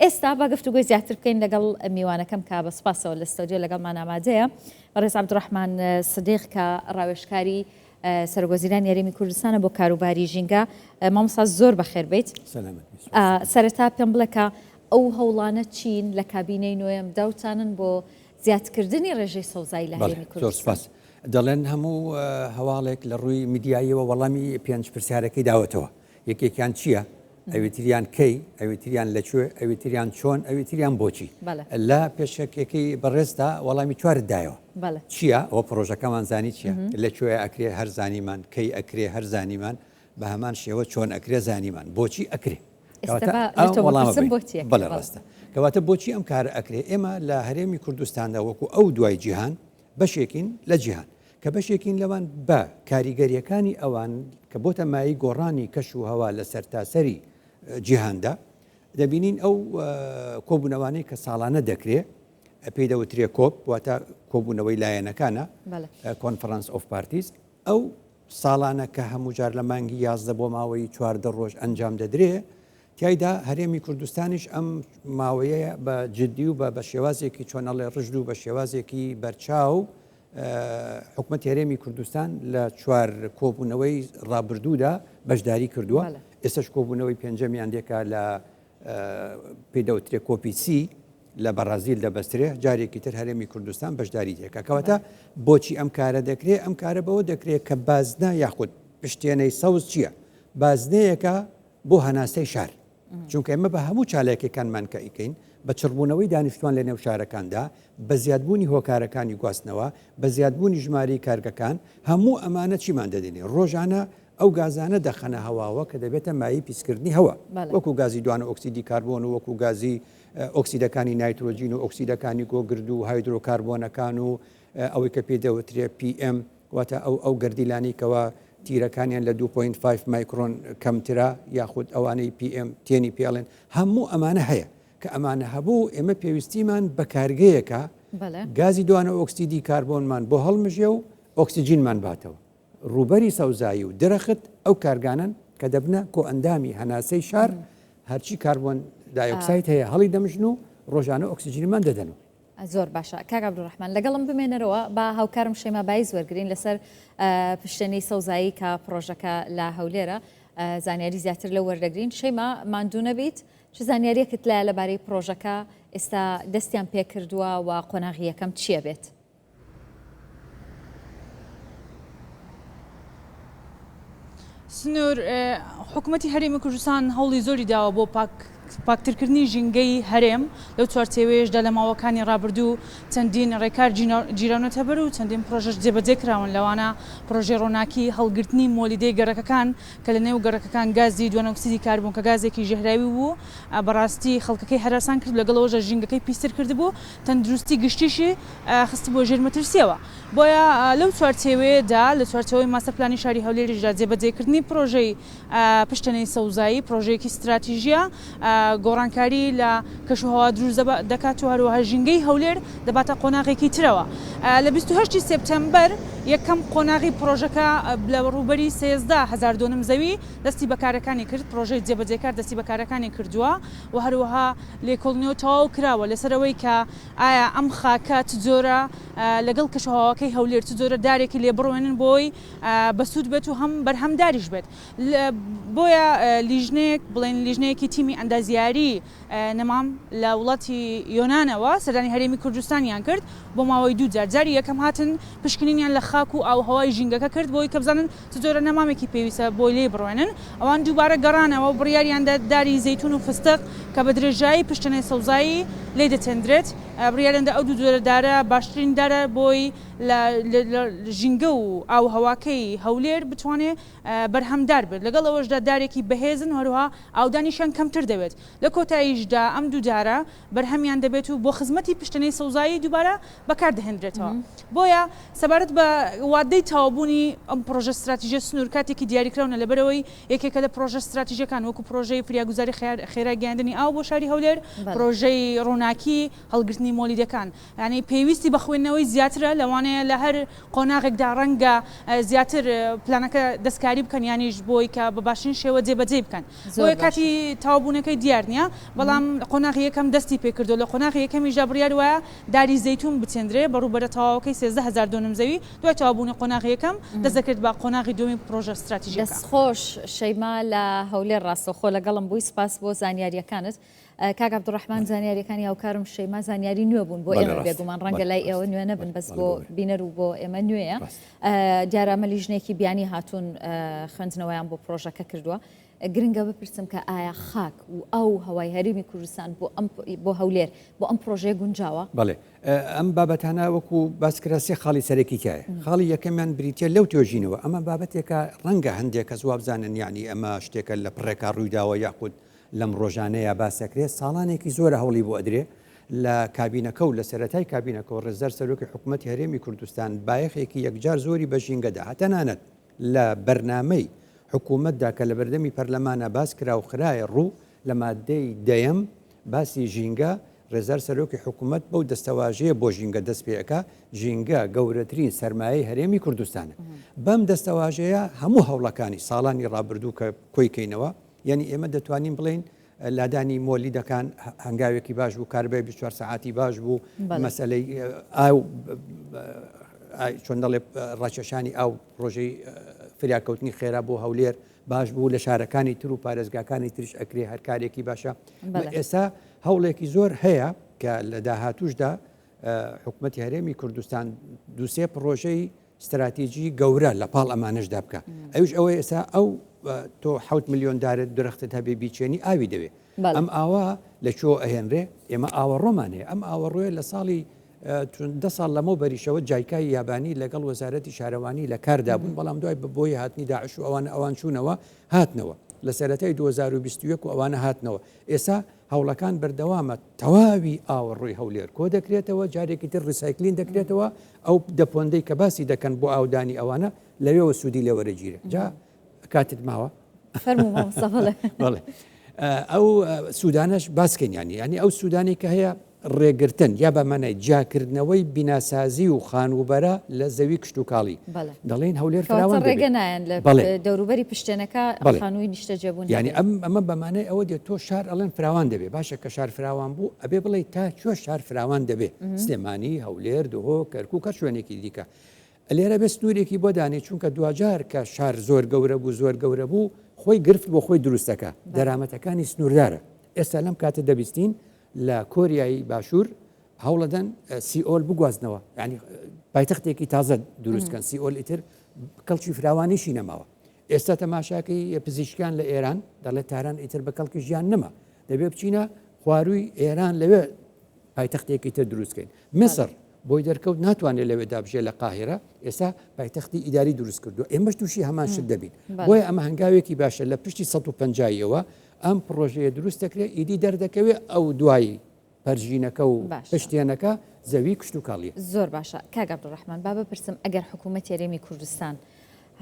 ئێستا با گفتوگوی زیاتر بکەین لەگەڵ میوانەکەم کە بە سپاسەوە لە ستۆدیۆ لەگەڵمان ئامادەیە بەڕێز عەبدوڕەحمان سدیق کە ڕاوێژکاری سەرۆکوەزیرانی هەرێمی کوردستانە بۆ کاروباری ژینگە. مامۆستا زۆر بەخێر بیت. سەرەتا پێم بڵێ کە ئەو هەوڵانە چین لە کابینەی نوێم داوتانن بۆ زیادکردنی ڕێژەی سەوزایی لە هەرێمی کوردستان. دەڵێن هەموو هەواڵێک لە ڕووی میدیاییەوە وەڵامی پێنج پرسیارەکەی داوەتەوە. یەکێکیان چییە؟ ئەوێتریان کەی، ئەوێتریان لەکوێ، ئەوێتریان چۆن، ئەوێتریان بۆچی. لە پێشەکێکی بەڕێزدا وەڵامی چوارت دایەوە. چییە؟ ئەوە پرۆژەکەمان زانی چییە؟ لەکوێ ئەکرێ هەر زانیمان، کەی ئەکرێ هەر زانیمان، بە هەمان شێوە چۆن ئەکرێ زانیمان، بۆچی ئەکرێ. بەڵێ ڕاستە. کەواتە بۆچی ئەم کارە ئەکرێ؟ ئێمە لە هەرێمی کوردستاندا وەکو ئەو دوای جیهان بەشێکین لە جیهان کە بەشێکین لەوان بە کاریگەریەکانی ئەوان کە بۆتە مای گۆڕانی کەش و هەوا لە سەرتاسەری جیهاندا دەبینین ئەو کۆبوونەوانەی کە ساڵانە دەکرێ پێی دەوترێ کۆپ واتە کۆبوونەوەی لایەنەکانە کۆنفرانس ئۆف پارتیز ئەو ساڵانە کە هەموو جار لە مانگی 11 بۆ ماوەی 14 ڕۆژ ئەنجام دەدرێ تیایدا هەرێمی کوردستانیش ئەم ماوەیە بە جددی و بە شێوازێکی چۆنەڵێ ڕژد و بە شێوازێکی بەرچاو حکومەتی هەرێمی کوردستان لە چوار کۆبوونەوەی ڕابردوودا بەشداری کردووە. ئێستش کۆبوونەوەی پێنجەمیان دێکا لە پێدەوترێ کۆپی سی لە بەرازیل دەبەسترێ جارێکی تر هەرێمی کوردستان بەشداری دێکا. کەواتە بۆچی ئەم کارە دەکرێت؟ ئەم کارە بەوە دەکرێت کە بازنە یاخود پشتێنەی سەوز چییە؟ بازنەیەکە بۆ هەناسەی شار. چونکە ئێمە بە هەموو چالاکیەکانمان کە ئیکەین بە چڕبوونەوەی دانیشتوان لە نێو شارەکاندا بە زیادبوونی هۆکارەکانی گواستنەوە بە زیادبوونی ژماری کارگەکان هەموو ئەمانە چیمان دەدێنێ؟ ڕۆژانە ئەو گازانە دەخەنە هەواوە کە دەبێتە مایی پیسکردنی هەوە وەکو گازی دوانە ئۆکسیدی کاربۆن و وەکو گازی ئۆکسیدەکانی نایترۆژین و ئۆکسیدەکانی گۆگرد و هایدرۆکاربۆنەکان و ئەوەی کە پێ دەوترێ PM واتە ئەو گەردیلانیکەوە تیرەکانیان لە 2.5 مایکرۆن کەمترا یاخود ئەوانەی PM تێنی پێڵێن هەموو ئەمانە هەیە کە ئەمانە هەبوو ئێمە پێویستیمان بە کارگەیەکە گازی دوانە ئۆکسیدی کاربۆنمان بۆ هەڵمژێ و ئۆکسیجینمان باتەوە. ڕوبەری سەوزایی و درەخت ئەو کارگانن کە دەبنە کۆ ئەندامی هەناسەی شار هەرچی کاربۆن دایۆکساید هەیە هەڵی دەمژن و ڕۆژانە ئۆکسیجینمان دەدەن. زۆر باشە کاک عەبدوڕەحمان لەگەڵم بمێنەرەوە بە هاوکارم شێما بایز وەرگرین لەسەر پشتێنەی سەوزایی کە پرۆژەکە لە هەولێرە زانیاری زیاتر لە وەردەگرین. شێما ماندوو نەبیت چ زانیاریەکت لایە لەبارەی پرۆژەکە ئێستا دەستیان پێ کردووە و قۆناغی یەکەم چییە بێت؟ سنوور حکوومەتی هەرێمی کوردستان هەوڵی زۆری داوە بۆ پاکترکردنی ژینگەی هەرێم لەو چوارچێوەیەشدا لە ماوەکانی ڕابردوو چەندین ڕێکار جیرانەتە بەر و چەندین پرۆژەش جێبەجێکراون لەوانە پرۆژێ ڕۆناکی هەڵگرتنی مۆلیدەی گەڕەکەکان کە لە نێو گەڕەکەکان گازی دوانە ئۆکسیدی کاربۆن کە گازێکی ژەهراوی بوو بەڕاستی خەڵکەکەی هەراسان کرد لەگەڵەوەژە ژینگەکەی پیستر کردبوو تەندروستی گشتیشی خستی بۆ ژێرمەترسیەوە. بۆیە لەو چوارچێوەیەدا لە چوارچەوەی ماستەرپلانی شاری هەولێریشدا جێبەجێکردنی پرۆژەی پشتەنەی سەوزایی پرۆژەیەکی استراتیژیە گۆڕانکاری لە کەشوهەوا دروست دەکات و هەروەها ژینگەی هەولێر دەباتە قۆناغێکی ترەوە. لە 28 سپتەمبەر یەکەم قۆناغی پرۆژەکە لە ڕوبەری 13,000 دۆنم زەوی دەستی بەکارەکانی کرد پرۆژەی جێبەجێکار دەستی بەکارەکانی کردووە و هەروەها لێکۆڵنیەوە تەواو کراوە لەسەرەوەی کە ئایا ئەم خاکە جۆرە لەگەڵ کەشوهەواکەی هەولێر جۆرە دارێکی لێبڕوێنن بۆی بەسوود بێت و هەم بەرهەمداریش بێت. بۆیە لیژنەیەک بڵێن لیژنەیەکی تیمی ئەندازیاری نەمام لە وڵاتی یۆنانەوە سەردانی هەرێمی کوردستانیان کرد بۆ ماوەی 2 جاری یەکەم هاتن پشکنینیان لە خاک و ئاوهەوای ژینگەکە کرد بۆی کە بزانن جۆرە نەمامێکی پێویستە بۆی لێ بڕوێنن. ئەوان دووبارە گەڕانەوە و بڕیاریاندا داری زەیتون و فستق کە بە درێژایی پشتەنەی سەوزایی لێ دەتێنرێت. بڕیارەندا ئەو دوو جۆرەدارە باشترین دارە بۆی لە ژینگە و ئاوهەواکەی هەولێر بتوانێت بەرهەمدار بێت. لەگەڵ ئەوەشدا دارێکی بەهێزن هەروها ئاودانیشان کەمتر دەوێت. لە کۆتاییشدا ئەم دوو دارە بەرهەمیان دەبێت و بۆ خزمەتی پشتەنەی سەوزایی دووبارە بەکاردەهێنرێتەوە. بۆیە سەبارەت بە وادەی تاوابوونی ئەم پرۆژە استراتیژیە سنوور کاتێکی دیاریکراونە لەبەرەوەی یەکێکە لە پرۆژە استراتیژیەکان وەکو پرۆژەی فریاگوزاری خێرا گەیاندنی ئاو بۆ شاری هەولێر پرۆژەی ڕووناکی هەڵگرتنی لێوانی مۆلیدەکان ینی پێویستی بە خوێندنەوەی زیاترە لەوانەیە لە هەر قۆناغێکدا ڕەنگە زیاتر پلانەکە دەستکاری بکەن یانیش بۆی کە بە باشین شێوە جێبەجێ بکەن بۆیە کاتی تاوابوونەکەی دیار نییە بەڵام قۆناغی یەکەم دەستی پێکردو لە قۆناغی یەکەمیژا بڕیار وایە داری زەیتون بچێندرێ بەڕووبەرە تەواوەکەی 13,000 دۆنم زەوی دوای تەوابوونی قۆناغی یەکەم دەست دەکرێت بە قۆناغی دومی پرۆژە استراتیژیکە. دەستخۆش شەیما لە هەولێر ڕاستەوخۆ لەگەڵم بووی سپاس بۆ زانیاریەکانت. کاک عەبدوڕەحمان زانیاریەکانی هاوکارم شەیما زانیاری نوێ بوون بۆ ئێمە بێگومان ڕەنگە لای ئێوە نوێ نەبن بەس بۆ بینەر و بۆ ئێمە نوێیە دیارە ئەمە لیژنێکی بیانی هاتوون خوێندنەوەیان بۆ پرۆژەکە کردووە. گرنگە بپرسم کە ئایا خاک و ئەو هەوای هەرێمی کوردستان بۆ هەولێر بۆ ئەم پرۆژەیە گونجاوە؟ بەڵێ ئەم بابەتانە وەکو باسکراسیە خاڵی سەرەکیتایە خاڵی یەکەمیان بریتە لەو توێژینەوە ئەمە بابەتێکە ڕەنگە هەندێک کەس وابزانن یعنی ئەمە شتێکە لە پڕێکا ڕوویداوە یاخود لەم ڕۆژانەیە باسەکرێت ساڵانێکی زۆرە هەوڵی بۆ ئەدرێ لە کابینەکە و لە سەرەتای کابینەکە و ڕێزەر سەرۆکی حکوومەتی هەرێمی کوردستان بایەخێکی یەکجار زۆری بەژینگەدا هەتەنانەت لە بەرنامەی حکوومەتدا کە لە بەردەمی پەرلەمانە باس کرا و خرایە ڕوو لە مادەی دەیەم باسی ژینگە ڕێزەر سەرۆکی حکوومەت بەو دەستەواژەیە بۆ ژینگە دەست پێەکە ژینگە گەورەترین سەرمایەی هەرێمی کوردستانە بەم دەستەواژەیە هەموو هەوڵەکانی ساڵانی ڕابردوو کە کۆیکەینەوە یعنی ئێمە دەتوانین بڵین لادانی مۆلیدەکان هەنگاوێکی باش بوو کاربەی 24 ساعتی باش بوو مەسەلەی ئاو چۆن دەڵێ ڕاکێشانی ئاو ڕۆژەی فریاکەوتنی خێرا بۆ هەولێر باش بوو لە شارەکانی تر و پارێزگاکانی تریش ئەکرێ هەر کارێکی باشە ئێستا هەوڵێکی زۆر هەیە کە لە داهاتوشدا حکوومەتی هەرێمی کوردستان دووسێ پرۆژەی استراتیژی گەورە لە پاڵ ئەمانەشدا بکە ئەوش ئەوەی ئێستا ئەو تۆ 7 میلیۆن دارت درەختت هەبێ بیچێنی ئاوی دەوێت ئەم ئاوا لەکۆ ئەهێنرێ ئێمە ئاوەڕۆمانەیە ئەم ئاوەڕۆیە لە ساڵی 10 ساڵ لەمە بەریشەوە جایکای یابانی لەگەڵ وەزارەتی شارەوانی لە کاردا بوون بەڵام دوای بۆی هاتنی داعش و ئەوان چوونەوە هاتنەوە لە سەرەتای 2021 و ئەوانە هاتنەوە ئێستا هەوڵەکان بەردەوامە تەواوی ئاوەڕۆی هەولێر کۆ دەکرێتەوە جارێکی تر ڕیسایکلین دەکرێتەوە ئەو دەپۆندەی کە باسی دەکەن بۆ ئاودانی ئەوانە لەوێەوە سوودی لێوەرەگیرە جا کاتت ماوە ئەو سوودانش باسکەین ینی ئەو سوودانی کە هەیە ڕێگرتن یا بەمانای جاکردنەوەی بیناسازی و خانوبەرە لە زەوی کشت و کاڵی دەڵێن هەولێر فراوان ڕێگەنایەن لە دەوروبەری پشتێنەکە خانووی نیشتەجێبوون ینی ئەمە بەمانای ئەوە دێت تۆ شار ئەڵێن فراوان دەبێت باشە کە شار فراوان بوو ئەبێ بڵێ تا چۆ شار فراوان دەبێت سلێمانی هەولێر دهۆ کەرکوو کە شوێنێکی دیکە لێرە بێ سنوورێکی بۆ دانێ چونکە دوجار کە شار زۆر گەورە بوو زۆر گەورە بوو خۆی گرفت بۆ خۆی دروستەکە دەرامەتەکانی سنووردارە ئێستا لەم کاتە دەبیستین لە کۆریایی باشوور هەوڵەدەن سیئۆل بگوازنەوە ینی پایتەختێکی تازە دروستکەن سیئۆل ئیتر کەڵکی فراوانیشی نەماوە ئێستا تەماشاکەی پزیشکان لە ئێران دەڵێت تاران ئیتر بە کەڵکی ژیان نەما دەبێ بچینە خوارووی ئێران لەوێ پایتەختێکی تر دروستکەین مصر بۆی دەرکەوت ناتوانێت لەوێ دابژێ لە قاهرە ئێستا پایتەختی ئیداری دروست کردو ئێمەش تووشی هەمان شت دەبین بۆیە ئەمە هەنگاوێکی باشە لە پشتی 150ەوە ئەم پرۆژەیە دروست دەکرێت ئیدی دەردەکەوێت ئەو دوایی پەرژینەکە و پشتێنەکە زەوی کشت و کاڵیە زۆر باشە کاک عەبدوڕەحمان با بپرسم ئەگەر حکوومەتی هەرێمی کوردستان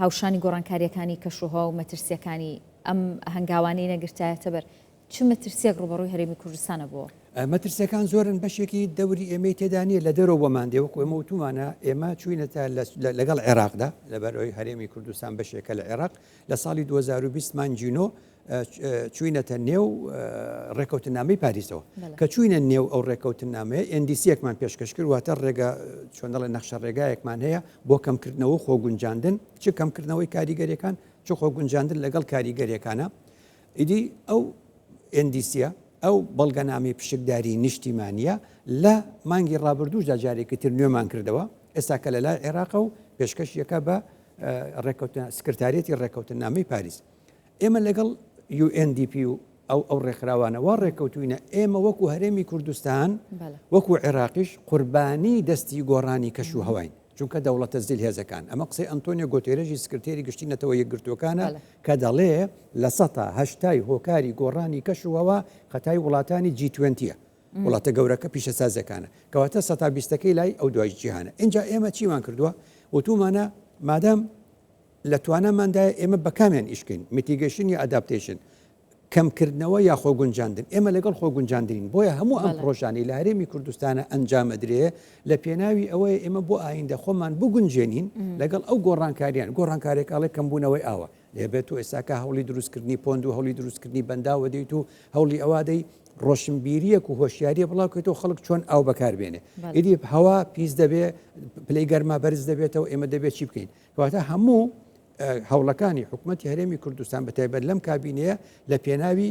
هاوشانی گۆڕانکاریەکانی کەشوها و مەترسیەکانی ئەم هەنگاوانەی نەگرتایەتە بەر چ مەترسیەک ڕوبەڕووی هەرێمی کوردستانە بووە مەترسیەکان زۆرن بەشێکی دەوری ئێمەی تێدانیە لە دەرەوە بۆمان دێوەکو ئێمە وتومانە ئێمە چوینەتە لەگەڵ عێراقدا لەبەرەوەی هەرێمی کوردستان بەشێکە لە عێراق لە ساڵی 2020 مانجینۆ چوینەتە نێو ڕێکەوتنامەی پاریسەوە کە چوینە نێو ئەو ڕێکەوتنامەیە NDCێکمان پێشکەش کرد واتە ڕێگە چۆن دەڵێ نەخشە ڕێگایەکمان هەیە بۆ کەمکردنەوە خۆگونجاندن چ کەمکردنەوەی کاریگەریەکان چ خۆگونجاندن لەگەڵ کاریگەریەکانە ئیدی ئەو NDCە ئەو بەڵگەنامەی پشکداری نیشتیمانیە لە مانگی ڕابردووشدا جارێکی تر نوێمان کردەوە ئێستا کە لە لای عێراق و پێشکەشیەکە بە سکرتارێتی ڕێکەوتنامەی پاریس ئێمە لەگەڵ UNDP و ئەو ڕێکخراوانەوە ڕێکەوتوینە ئێمە وەکو هەرێمی کوردستان وەکو عێراقیش قوربانی دەستی گۆڕانی کەش و هەواین چونکە دەوڵەتە زیل هێزەکان ئەمە قسەی ئەنتۆنیۆ گۆتێرەژی سکرتێری گشتینەتەوە یەکگرتوەکانە کە دەڵێ لە سەتا هەشتای هۆکاری گۆڕانی کەش و هەوا خەتای وڵاتانی G20ە وڵاتە گەورەکە پیشەسازەکانە کەواتە سەتا بیستەکەی لای ئەو دوای جیهانە اینجا ئێمە چیمان کردووە وتومانە مادام لە توانەماندایە ئێمە بە کامیان ئیشکەین میتیگەشن یا ئەداپتیشن کەمکردنەوە یا خۆگونجاندن ئێمە لەگەڵ خۆگونجاندرین بۆیە هەموو ئەم پرۆژانی لە هەرێمی کوردستانە ئەنجامەدرێ لە پێناوی ئەوەیە ئێمە بۆ ئایندە خۆمان بگونجێنین لەگەڵ ئەو گۆڕانکارێکاڵێ کەمبوونەوەی ئاوە لێبێت و ئێساکە هەوڵی دروستکردنی پۆند و هەوڵی دروستکردنی بەنداوە دەیت و هەوڵی ئەوادەی ڕۆشنبیریەک و هۆشیاریە بڵاوکەێتەوە خەڵک چۆن ئاو بەکاربێنێ ئیدی هەوا پیس دەبێ پلەی گەرما بەرز دەبێتەوە ئێمە دەبێت چی بکەین کەواتە هەموو هەوڵەکانی حکوومەتی هەرێمی کوردستان بەتایبەت لەم کابینەیە لە پێناوی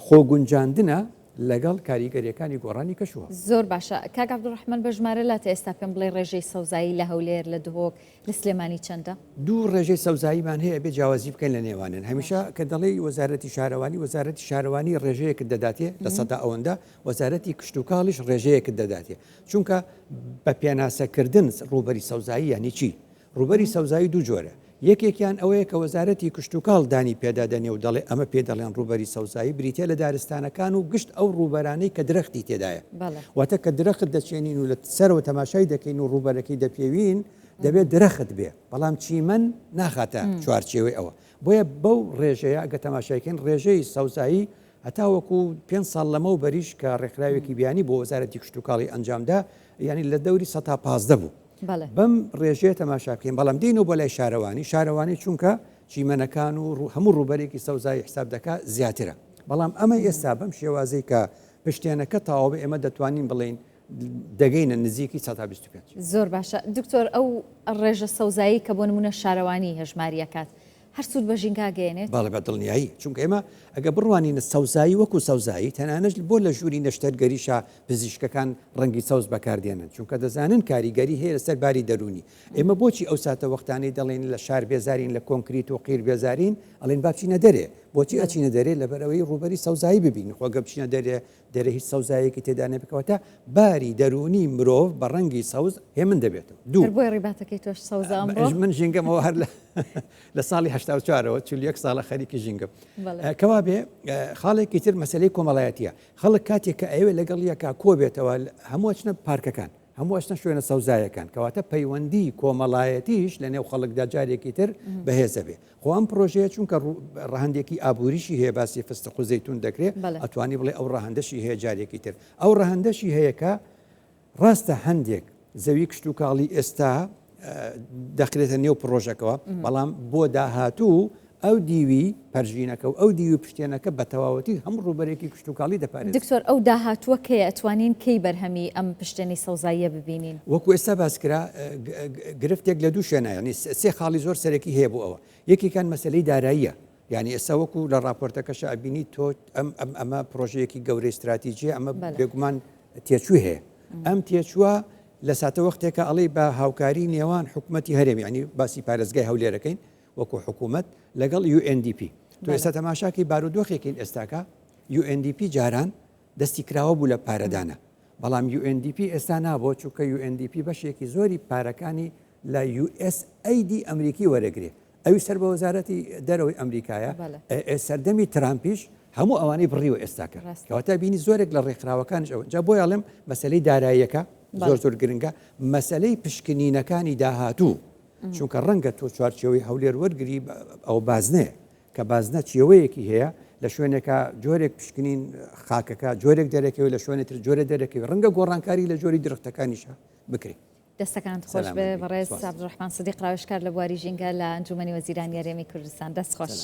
خۆگونجاندنە لەگەڵ کاریگەریەکانی گۆڕانی کەشووە زۆر باشە کاک عەبدوڕەحمان بەژمارە لە ئێستا پێم بڵێ ڕێژەی سەوزایی لە هەولێر لە دهۆک لە سلێمانی چەندە دوو ڕێژەی سەوزاییمان هەیە بێ جیاوازی بکەین لە نێوانن هەمیشە کە دەڵێ وەزارەتی شارەوانی ڕێژەیەکت دەداتێ لە سەدا ئەوەندە وەزارەتی کشت و کاڵیش ڕێژەیەکت دەداتێ چونکە بە پێناسەکردن ڕوبەری سەوزایی یانی چی ڕوبەری سەوزایی دوو جۆرە یەکێکیان ئەوەیە کە وەزارەتی کشت و کاڵ دانی پێدادەنێ و دەڵێ ئەمە پێ دەڵێن ڕوبەری سەوزایی بریتێ لە دارستانەکان و گشت ئەو ڕوبەرانەی کە درەختی تێدایە واتە کە درەخت دەچێنین و لە سەرەوە تەماشای دەکەین و ڕوبەرەکەی دەپێوین دەبێت درەخت بێ بەڵام چیمەن ناخاتە چوارچێوەی ئەوە بۆیە بەو ڕێژەیە ئەگە تەماشایکەین ڕێژەی سەوزایی هەتاوەکو 5 ساڵ لەمە و بەریش کە ڕێکخراوێکی بیانی بۆ وەزارەتی کشت و کاڵی ئەنجامدا ینی لە دەوری 115 بوو بەم ڕێژێ تەماشاکەین بەڵام دین و بۆ لای شارەوانی چونکە چیمەنەکان و هەموو ڕوبەرێکی سەوزایی حساب دەکات زیاترە بەڵام ئەمە ئێستا بەم شێوازەی کە پشتێنەکە تاوابێ ئێمە دەتوانین بڵین دەگەینە نزیکی 125 زۆر باشە دکتۆر ئەو ڕێژە سەوزایی کە بۆ نمونە شارەوانی هەژماریەکات هەر سوود بە ژینگا گەێنێت باڵێ بە دڵنیایی چونکە ئێمە ئەگە بڕوانینە سەوزایی وەکو سەوزایی تەنانەت بۆ لە ژووری نەشتەرگەریشە پزیشکەکان ڕەنگی سەوز بەکاردێنن چونکە دەزانن کاریگەری هەیە لەسەر باری دەرونی ئێمە بۆچی ئەو ساتە وەختانی دەڵێن لە شار بێزارین لە کۆنکریت و قیر بێزارین ئەڵێن باچینە دەرێ بۆچی ئەچینە دەرێ لەبەرەوەی ڕوبەری سەوزایی ببین خۆگە بچینە دەرێ هیچ سەوزایەکی تێدا نەبکەوەتە باری دەرونی مرۆڤ بە ڕەنگی سەوز هێمن دەبێتەوە دوو بۆی ڕێباتەکەی تۆش سەوزام من ژینگەمەوە هەر لە ساڵی 1940ەوە 41 ساڵە خەریکی ژینگەم کەوا بێ خاڵێکی تر مەسلەی کۆمەڵایەتیە خەڵک کاتێک کە ئەوێ لەگەڵ یەکا کۆبێتەوە هەموو چنە پارکەکان هەموو ئەشتە شوێنە سەوزایەکان کەواتە پەیوەندی کۆمەڵایەتیش لە نێو خەڵکدا جارێکی تر بەهێزە بێ خۆ ئەم پرۆژەیە چونکە ڕەهەندێکی ئابووریشی هەیە باسی فستق و زەیتون دەکرێت ئەتوانی بڵێ ئەو ڕەهەندەشی هەیە جارێکی تر ئەو ڕەهەندەشی هەیە کە ڕاستە هەندێک زەوی کشت و کاڵی ئێستا دەخرێتە نێو پرۆژەکەەوە بەڵام بۆ داهاتوو ئەو دیوی پەرژینەکە و ئەو دیوی پشتێنەکە بە تەواوەتی هەموو ڕوبەرێکی کشت و کاڵی دەپارێت دکتۆر ئەو داهاتووە کێ ئەتوانین کەی بەرهەمی ئەم پشتێنی سەوزاییە ببینین وەکو ئێستا باسکرا گرفتێک لە دوو شوێنە ینی سێ خاڵی زۆر سەرەکی هەیە بۆ ئەوە یەکێکان مەسلەی داراییە یعنی ئێستا وەکو لە راپۆرتەکەش ئەبینی تۆ ئەمە پرۆژەیەکی گەورەی استراتیجیە ئەمە بێگومان تێچوو هەیە ئەم تێچووە لە ساتە وەختێکە ئەڵێ بە هاوکاری نێوان حکوومەتی هەرێمی ینی باسی پارێزگای هەولێرەکەین وەکو حکوومەت لەگەڵ UNDP تو ئێستا تەماشاکی بارودۆخێکین ئێستاکە UNDP جاران دەستی کراوە بوو لە پارەدانە بەڵام UNDP ئێستا نابۆ چونکە UNDP بەشێکی زۆری پارەکانی لە USAID ئەمریکی وەرەگرێ ئەوی سەر بە وەزارەتی دەرەوەی ئەمریکایە سەردەمی ترامپیش هەموو ئەوانەی بڕیوە ئێستاکە کەواتە بینی زۆرێک لە ڕێکخراوەکانش ئەوە جا بۆی ئەڵێم مەسلەی داراییەکە زۆر گرنگە مەسلەی پشکنینەکانی داهاتوو چونکە ڕەنگە تۆ چوارچەوەی هەولێر وەرگری ئەو بازنەیە کە بازنە چێوەیەکی هەیە لە شوێنێکە جۆرێک پشکنین خاکەکە جۆرێک دەرەکەوێت لە شوێنێتتر جۆرە دەرەکەوێت ڕەنگە گۆڕانکاری لە جۆری درختەکانیشە بکرێت دەستەکان خۆش بێ بەڕێز عەبدوڕەحمان سەدیق ڕاوێژکار لە بواری ژینگە لە ئەنجومەنی وەزیرانی هەرێمی کوردستان دەست خۆش.